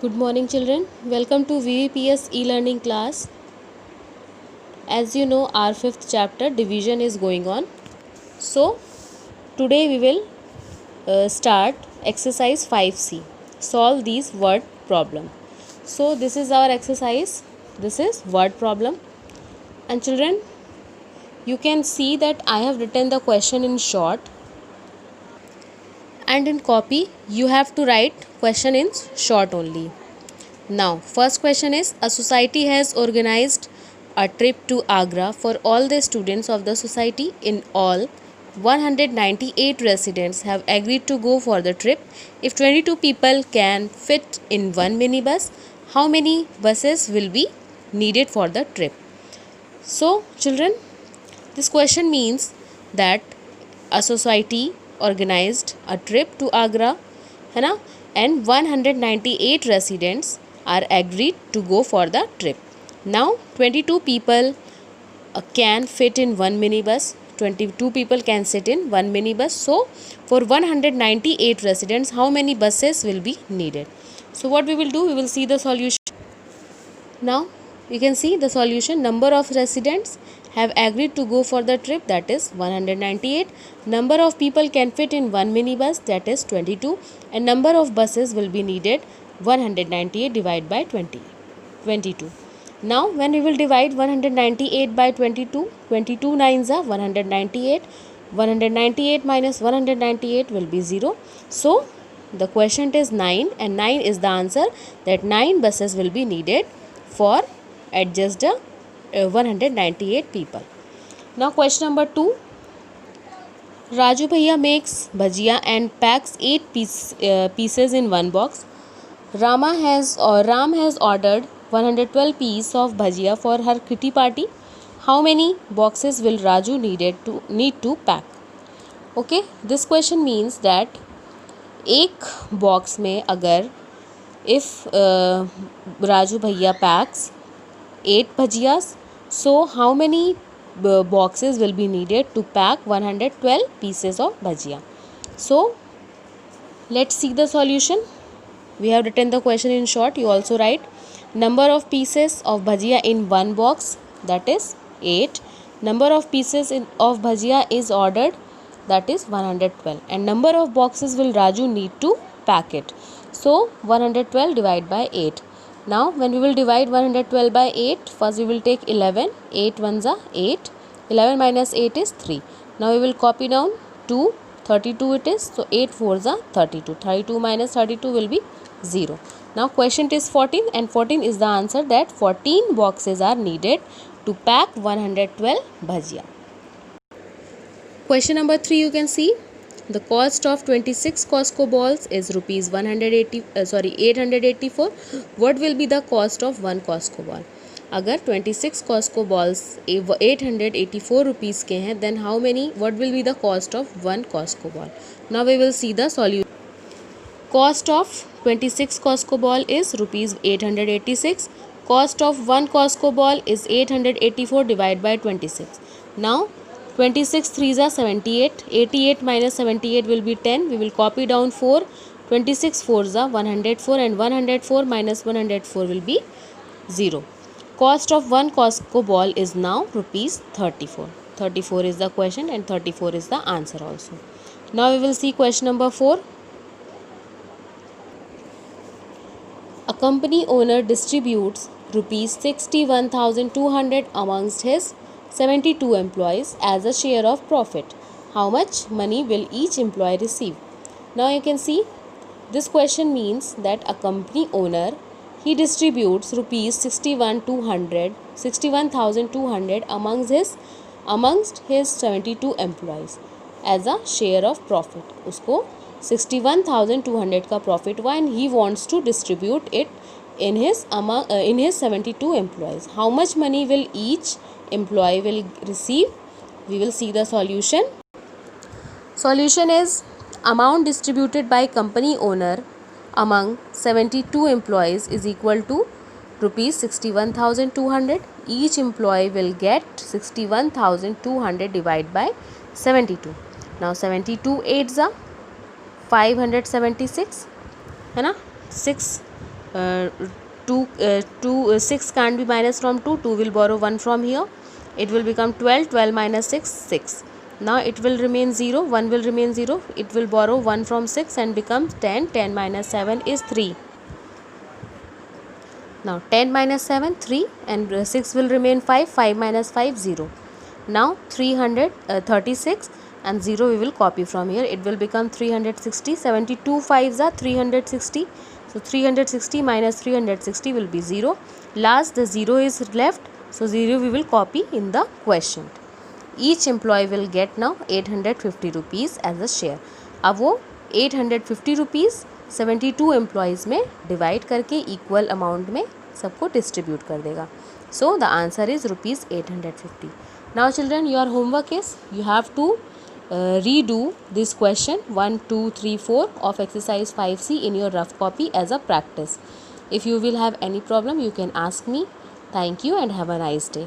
Good morning, children. Welcome to VVPS e-learning class. As you know, our fifth chapter division is going on. So, today we will start exercise 5C. Solve these word problem. So, this is our exercise. This is word problem. And children, you can see that I have written the question in short. And in copy, you have to write question in short only. Now, first question is, a society has organized a trip to Agra for all the students of the society. In all, 198 residents have agreed to go for the trip. If 22 people can fit in one minibus, how many buses will be needed for the trip? So, children, this question means that a society organized a trip to Agra, है ना, and 198 residents are agreed to go for the trip. Now 22 people can fit in one minibus. 22 people can sit in one minibus. So for 198 residents, how many buses will be needed? So what we will do, we will see the solution. Now you can see the solution. Number of residents have agreed to go for the trip, that is 198. Number of people can fit in one minibus, that is 22, and number of buses will be needed, 198 divided by 22. Now when we will divide 198 by 22, 22 nines are 198. 198 minus 198 will be 0. So the quotient is 9, and 9 is the answer, that 9 buses will be needed for adjust the 198 people. Now question number 2. Raju Bhaiya makes bhajia and packs 8 pieces in one box. Ram has ordered 112 pieces of bhajia for her kitty party. How many boxes will Raju need to pack? Okay, this question means that एक box में अगर if Raju Bhaiya packs 8 bhajiyas, so how many boxes will be needed to pack 112 pieces of bhajia? So let's see the solution. We have written the question in short. You also write number of pieces of bhajia in one box, that is 8. Number of pieces of bhajia is ordered, that is 112, and number of boxes will Raju need to pack it. So 112 divided by 8. Now when we will divide 112 by 8, first we will take 11. 8 ones are 8. 11 minus 8 is 3. Now we will copy down 2. 32 it is. So 8 4s are 32. 32 minus 32 will be 0. Now question is 14, and 14 is the answer, that 14 boxes are needed to pack 112 bhajia. Question number 3, you can see the cost of 26 Costco balls is rupees 884. What will be the cost of one Costco ball? अगर 26 Costco balls 884 rupees के हैं, then how many, what will be the cost of one Costco ball? Now we will see the solution. Cost of 26 Costco ball is rupees 886. Cost of one Costco ball is 884 divided by 26. Now 26 3s are 78. 88 minus 78 will be 10. We will copy down 4. 26 4s are 104, and 104 minus 104 will be 0. Cost of one Costco ball is now rupees 34. 34 is the question, and 34 is the answer also. Now we will see question number 4. A company owner distributes rupees 61,200 amongst his 72 employees as a share of profit. How much money will each employee receive? Now you can see this question means that a company owner, he distributes rupees 61,200 amongst his 72 employees as a share of profit. उसको 61,200 का profit हुआ, and he wants to distribute it in his 72 employees. How much money will each employee will receive? We will see the solution. Solution is amount distributed by company owner among 72 employees is equal to rupees 61,200. Each employee will get 61,200 divided by 72. Now 72 8s are 576, है ना, 6 6 can't be minus from 2, 2 will borrow 1 from here, it will become 12, 12 minus 6, 6. Now it will remain 0, 1 will remain 0, it will borrow 1 from 6 and becomes 10, 10 minus 7 is 3. Now 10 minus 7, 3, and 6 will remain 5, 5 minus 5, 0. Now 336 and 0 we will copy from here, it will become 360, 72 5s are 360. So 360 minus 360 will be 0. Last the 0 is left, so 0 we will copy in the question. Each employee will get now 850 rupees as a share. अब वो 850 rupees 72 employees में divide करके equal amount में सबको distribute कर देगा. So the answer is rupees 850. Now children, your homework is you have to redo this question 1, 2, 3, 4 of exercise 5C in your rough copy as a practice. If you will have any problem, you can ask me. Thank you and have a nice day.